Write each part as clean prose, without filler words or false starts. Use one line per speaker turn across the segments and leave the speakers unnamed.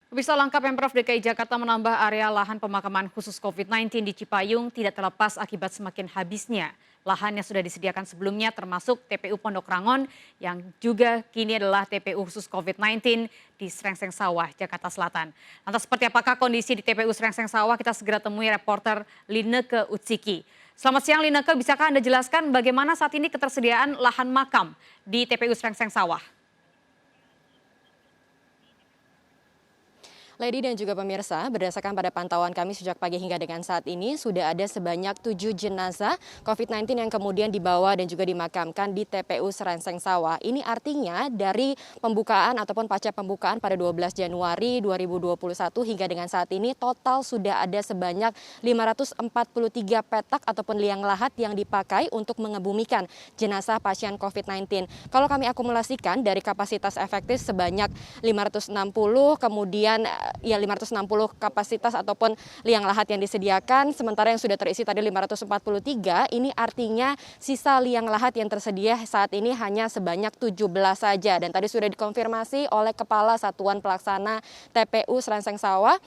Pemirsa, langkah Pemprov DKI Jakarta menambah area lahan pemakaman khusus COVID-19 di Cipayung tidak terlepas akibat semakin habisnya lahan yang sudah disediakan sebelumnya termasuk TPU Pondok Rangon yang juga kini adalah TPU khusus COVID-19 di Srengseng Sawah, Jakarta Selatan. Lantas seperti apakah kondisi di TPU Srengseng Sawah? Kita segera temui reporter Lineke Utsiki. Selamat siang Lineke, bisakah Anda jelaskan bagaimana saat ini ketersediaan lahan makam di TPU Srengseng Sawah?
Lady dan juga pemirsa, berdasarkan pada pantauan kami sejak pagi hingga dengan saat ini, sudah ada sebanyak 7 jenazah COVID-19 yang kemudian dibawa dan juga dimakamkan di TPU Srengseng Sawah. Ini artinya dari pembukaan ataupun pasca pembukaan pada 12 Januari 2021 hingga dengan saat ini total sudah ada sebanyak 543 petak ataupun liang lahat yang dipakai untuk mengebumikan jenazah pasien COVID-19. Kalau kami akumulasikan dari kapasitas efektif sebanyak 560, kemudian 560 kapasitas ataupun liang lahat yang disediakan, sementara yang sudah terisi tadi 543, ini artinya sisa liang lahat yang tersedia saat ini hanya sebanyak 17 saja. Dan tadi sudah dikonfirmasi oleh Kepala Satuan Pelaksana TPU Srengseng Sawah,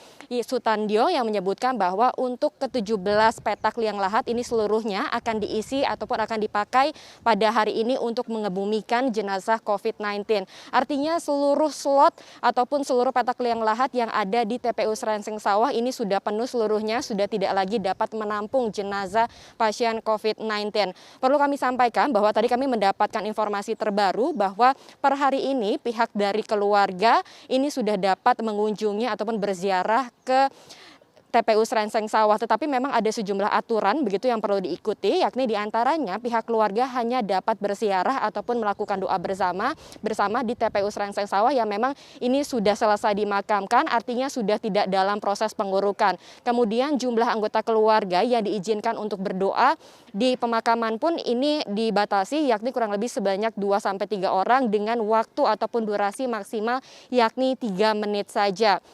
Sutandio, yang menyebutkan bahwa untuk ke-17 petak liang lahat ini seluruhnya akan diisi ataupun akan dipakai pada hari ini untuk mengebumikan jenazah COVID-19. Artinya seluruh slot ataupun seluruh petak liang lahat yang ada di TPU Srengseng Sawah ini sudah penuh seluruhnya, sudah tidak lagi dapat menampung jenazah pasien COVID-19. Perlu kami sampaikan bahwa tadi kami mendapatkan informasi terbaru bahwa per hari ini pihak dari keluarga ini sudah dapat mengunjungi ataupun berziarah ke TPU Srengseng Sawah, tetapi memang ada sejumlah aturan begitu yang perlu diikuti, yakni diantaranya pihak keluarga hanya dapat berziarah ataupun melakukan doa bersama di TPU Srengseng Sawah yang memang ini sudah selesai dimakamkan, artinya sudah tidak dalam proses pengurukan. Kemudian jumlah anggota keluarga yang diizinkan untuk berdoa di pemakaman pun ini dibatasi, yakni kurang lebih sebanyak 2-3 orang dengan waktu ataupun durasi maksimal yakni 3 menit saja.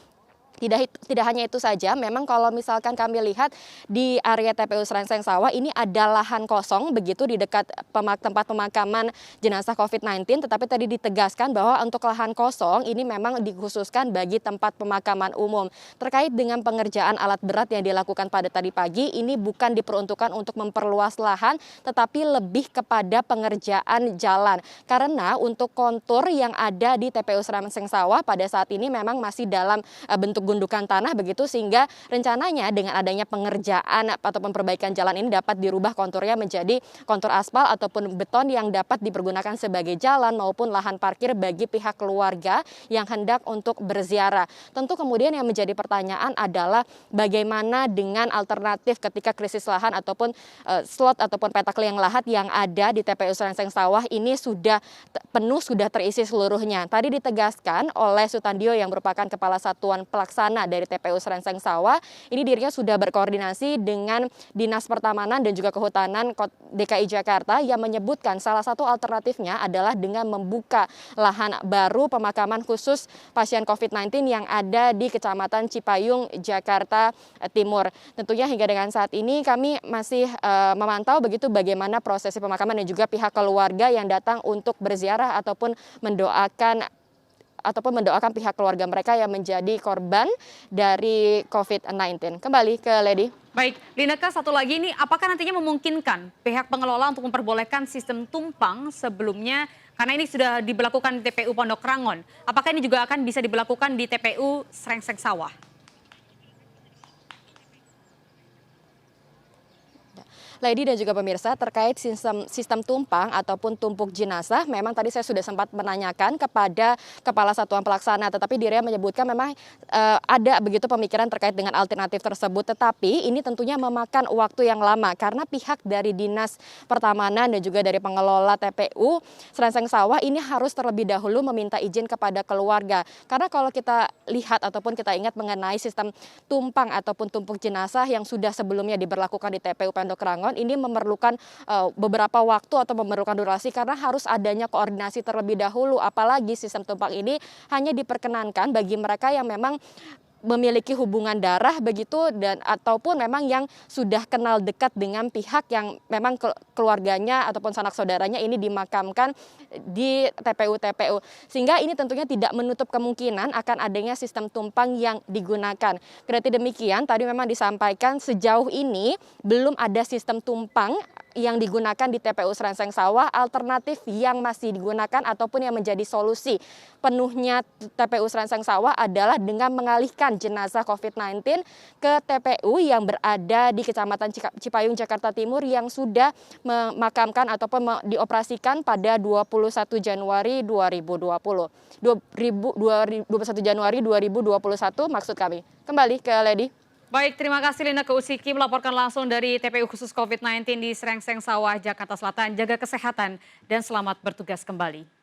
Tidak hanya itu saja, memang kalau misalkan kami lihat di area TPU Srengseng Sawah ini ada lahan kosong begitu di dekat tempat pemakaman jenazah COVID-19, tetapi tadi ditegaskan bahwa untuk lahan kosong ini memang dikhususkan bagi tempat pemakaman umum. Terkait dengan pengerjaan alat berat yang dilakukan pada tadi pagi, ini bukan diperuntukkan untuk memperluas lahan, tetapi lebih kepada pengerjaan jalan. Karena untuk kontur yang ada di TPU Srengseng Sawah pada saat ini memang masih dalam bentuk gundukan tanah begitu, sehingga rencananya dengan adanya pengerjaan ataupun perbaikan jalan ini dapat dirubah konturnya menjadi kontur aspal ataupun beton yang dapat dipergunakan sebagai jalan maupun lahan parkir bagi pihak keluarga yang hendak untuk berziarah. Tentu kemudian yang menjadi pertanyaan adalah bagaimana dengan alternatif ketika krisis lahan ataupun slot ataupun petak liang lahat yang ada di TPU Srengseng Sawah ini sudah penuh, sudah terisi seluruhnya. Tadi ditegaskan oleh Sutandio yang merupakan Kepala Satuan Pelaksana dari TPU Srengseng Sawah, ini dirinya sudah berkoordinasi dengan Dinas Pertamanan dan juga Kehutanan DKI Jakarta yang menyebutkan salah satu alternatifnya adalah dengan membuka lahan baru pemakaman khusus pasien COVID-19 yang ada di Kecamatan Cipayung, Jakarta Timur. Tentunya hingga dengan saat ini kami masih memantau begitu bagaimana prosesi pemakaman dan juga pihak keluarga yang datang untuk berziarah ataupun mendoakan pihak keluarga mereka yang menjadi korban dari COVID-19. Kembali ke Lady.
Baik, Lineke, satu lagi ini, apakah nantinya memungkinkan pihak pengelola untuk memperbolehkan sistem tumpang sebelumnya, karena ini sudah diberlakukan di TPU Pondok Rangon, apakah ini juga akan bisa diberlakukan di TPU Srengseng Sawah?
Lady dan juga pemirsa, terkait sistem tumpang ataupun tumpuk jenazah, memang tadi saya sudah sempat menanyakan kepada Kepala Satuan Pelaksana, tetapi dirinya menyebutkan memang ada begitu pemikiran terkait dengan alternatif tersebut, tetapi ini tentunya memakan waktu yang lama karena pihak dari Dinas Pertamanan dan juga dari pengelola TPU Srengseng Sawah ini harus terlebih dahulu meminta izin kepada keluarga. Karena kalau kita lihat ataupun kita ingat mengenai sistem tumpang ataupun tumpuk jenazah yang sudah sebelumnya diberlakukan di TPU Pondok Rangon, ini memerlukan beberapa waktu atau memerlukan durasi karena harus adanya koordinasi terlebih dahulu, apalagi sistem tumpang ini hanya diperkenankan bagi mereka yang memang memiliki hubungan darah begitu dan ataupun memang yang sudah kenal dekat dengan pihak yang memang keluarganya ataupun sanak saudaranya ini dimakamkan di TPU-TPU. Sehingga ini tentunya tidak menutup kemungkinan akan adanya sistem tumpang yang digunakan. Berarti demikian, tadi memang disampaikan sejauh ini belum ada sistem tumpang yang digunakan di TPU Serengseng Sawah. Alternatif yang masih digunakan ataupun yang menjadi solusi penuhnya TPU Serengseng Sawah adalah dengan mengalihkan jenazah COVID-19 ke TPU yang berada di Kecamatan Cipayung, Jakarta Timur yang sudah memakamkan ataupun dioperasikan pada 21 Januari 2020. 21 Januari 2021 maksud kami. Kembali ke Lady.
Baik, terima kasih Lina Keusiki melaporkan langsung dari TPU khusus COVID-19 di Serengseng Sawah, Jakarta Selatan. Jaga kesehatan dan selamat bertugas kembali.